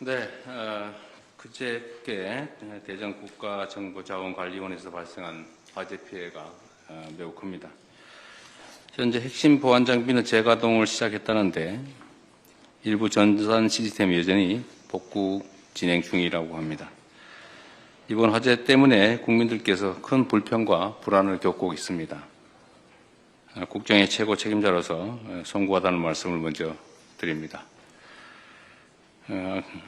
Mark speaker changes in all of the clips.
Speaker 1: 네, 그저께 대전 국가정보자원관리원에서 발생한 화재 피해가 매우 큽니다. 현재 핵심 보안 장비는 재가동을 시작했다는데 일부 전산 시스템이 여전히 복구 진행 중이라고 합니다. 이번 화재 때문에 국민들께서 큰 불편과 불안을 겪고 있습니다. 국정의 최고 책임자로서 송구하다는 말씀을 먼저 드립니다.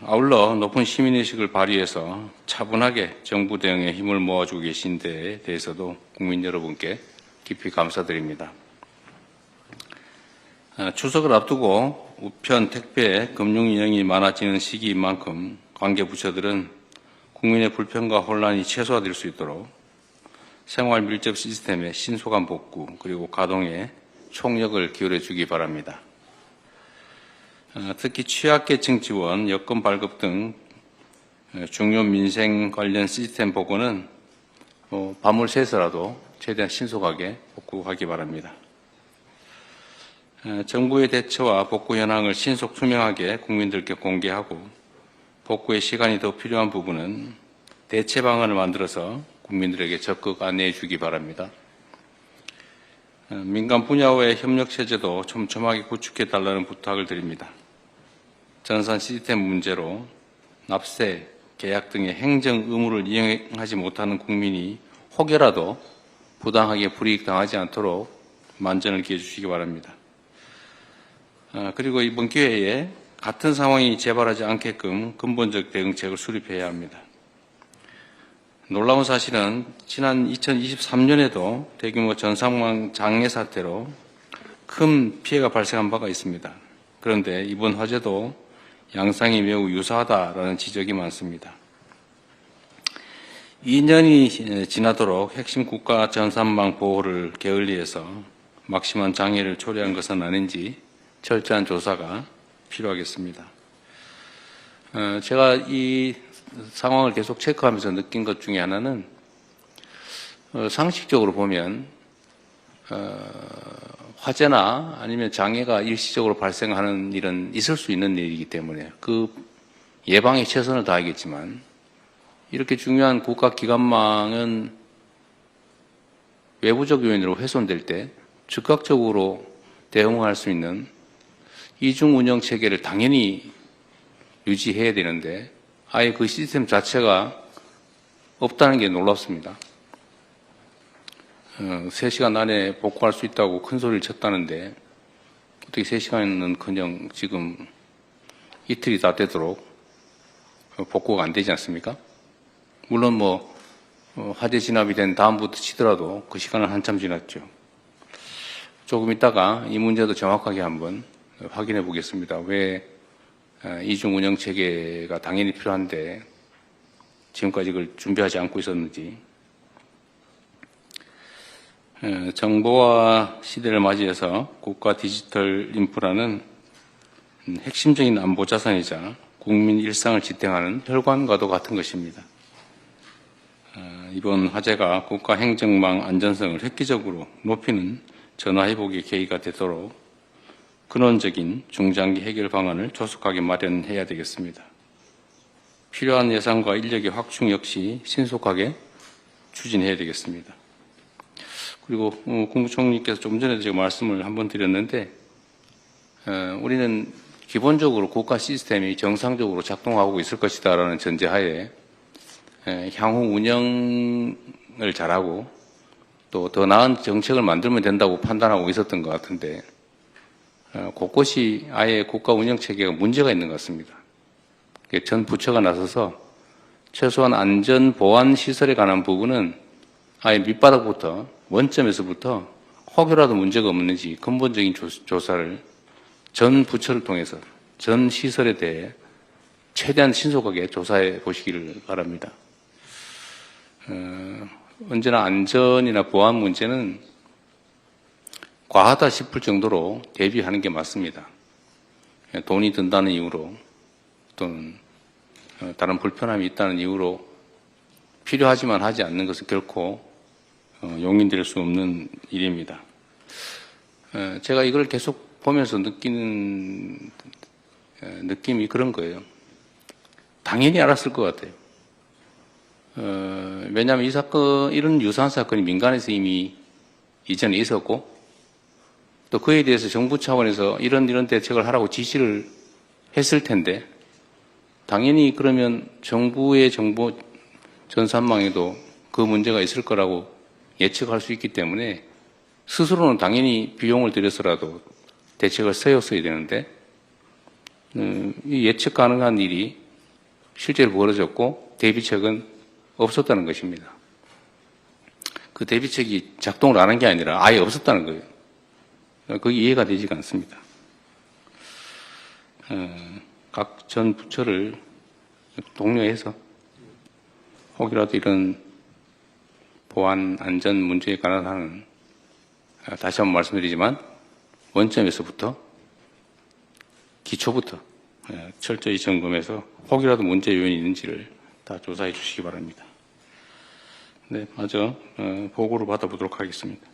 Speaker 1: 아울러 높은 시민의식을 발휘해서 차분하게 정부 대응에 힘을 모아주고 계신 데에 대해서도 국민 여러분께 깊이 감사드립니다. 추석을 앞두고 우편, 택배, 금융 인형이 많아지는 시기인 만큼 관계 부처들은 국민의 불편과 혼란이 최소화될 수 있도록 생활 밀접 시스템의 신속한 복구 그리고 가동에 총력을 기울여 주기 바랍니다. 특히 취약계층 지원, 여권 발급 등 중요 민생 관련 시스템 복구는 밤을 새서라도 최대한 신속하게 복구하기 바랍니다. 정부의 대처와 복구 현황을 신속 투명하게 국민들께 공개하고 복구의 시간이 더 필요한 부분은 대체 방안을 만들어서 국민들에게 적극 안내해 주기 바랍니다. 민간 분야와의 협력 체제도 촘촘하게 구축해 달라는 부탁을 드립니다. 전산 시스템 문제로 납세, 계약 등의 행정 의무를 이행하지 못하는 국민이 혹여라도 부당하게 불이익 당하지 않도록 만전을 기해 주시기 바랍니다. 그리고 이번 기회에 같은 상황이 재발하지 않게끔 근본적 대응책을 수립해야 합니다. 놀라운 사실은 지난 2023년에도 대규모 전산망 장애 사태로 큰 피해가 발생한 바가 있습니다. 그런데 이번 화재도 양상이 매우 유사하다라는 지적이 많습니다. 2년이 지나도록 핵심 국가 전산망 보호를 게을리해서 막심한 장애를 초래한 것은 아닌지 철저한 조사가 필요하겠습니다. 제가 이 상황을 계속 체크하면서 느낀 것 중에 하나는 상식적으로 보면 화재나 아니면 장애가 일시적으로 발생하는 일은 있을 수 있는 일이기 때문에 그 예방에 최선을 다하겠지만 이렇게 중요한 국가기관망은 외부적 요인으로 훼손될 때 즉각적으로 대응할 수 있는 이중 운영 체계를 당연히 유지해야 되는데 아예 그 시스템 자체가 없다는 게 놀랍습니다. 3시간 안에 복구할 수 있다고 큰 소리를 쳤다는데 어떻게 3시간은커녕 지금 이틀이 다 되도록 복구가 안 되지 않습니까? 물론 화재 진압이 된 다음부터 치더라도 그 시간은 한참 지났죠. 조금 있다가 이 문제도 정확하게 한번 확인해 보겠습니다. 왜 이중 운영 체계가 당연히 필요한데 지금까지 이걸 준비하지 않고 있었는지. 정보화 시대를 맞이해서 국가 디지털 인프라는 핵심적인 안보 자산이자 국민 일상을 지탱하는 혈관과도 같은 것입니다. 이번 화재가 국가 행정망 안전성을 획기적으로 높이는 전화회복의 계기가 되도록 근원적인 중장기 해결 방안을 조속하게 마련해야 되겠습니다. 필요한 예산과 인력의 확충 역시 신속하게 추진해야 되겠습니다. 그리고 국무총리께서 좀 전에도 제가 말씀을 한번 드렸는데 우리는 기본적으로 국가 시스템이 정상적으로 작동하고 있을 것이다라는 전제하에 향후 운영을 잘하고 또 더 나은 정책을 만들면 된다고 판단하고 있었던 것 같은데 곳곳이 아예 국가 운영 체계가 문제가 있는 것 같습니다. 전 부처가 나서서 최소한 안전 보안 시설에 관한 부분은 아예 밑바닥부터 원점에서부터 혹여라도 문제가 없는지 근본적인 조사를 전 부처를 통해서 전 시설에 대해 최대한 신속하게 조사해 보시기를 바랍니다. 언제나 안전이나 보안 문제는 과하다 싶을 정도로 대비하는 게 맞습니다. 돈이 든다는 이유로 또는 다른 불편함이 있다는 이유로 필요하지만 하지 않는 것은 결코 용인될 수 없는 일입니다. 제가 이걸 계속 보면서 느끼는 느낌이 그런 거예요. 당연히 알았을 것 같아요. 왜냐하면 이 사건, 이런 유사한 사건이 민간에서 이미 이전에 있었고, 또 그에 대해서 정부 차원에서 이런 대책을 하라고 지시를 했을 텐데, 당연히 그러면 정부의 정보 전산망에도 그 문제가 있을 거라고 예측할 수 있기 때문에 스스로는 당연히 비용을 들여서라도 대책을 세웠어야 되는데, 이 예측 가능한 일이 실제로 벌어졌고 대비책은 없었다는 것입니다. 그 대비책이 작동을 안 한 게 아니라 아예 없었다는 거예요. 그게 이해가 되지가 않습니다. 각 전 부처를 독려해서 혹이라도 이런 보안 안전 문제에 관한 한은 다시 한번 말씀드리지만 원점에서부터 기초부터 철저히 점검해서 혹이라도 문제 요인이 있는지를 다 조사해 주시기 바랍니다. 네, 마저 보고를 받아보도록 하겠습니다.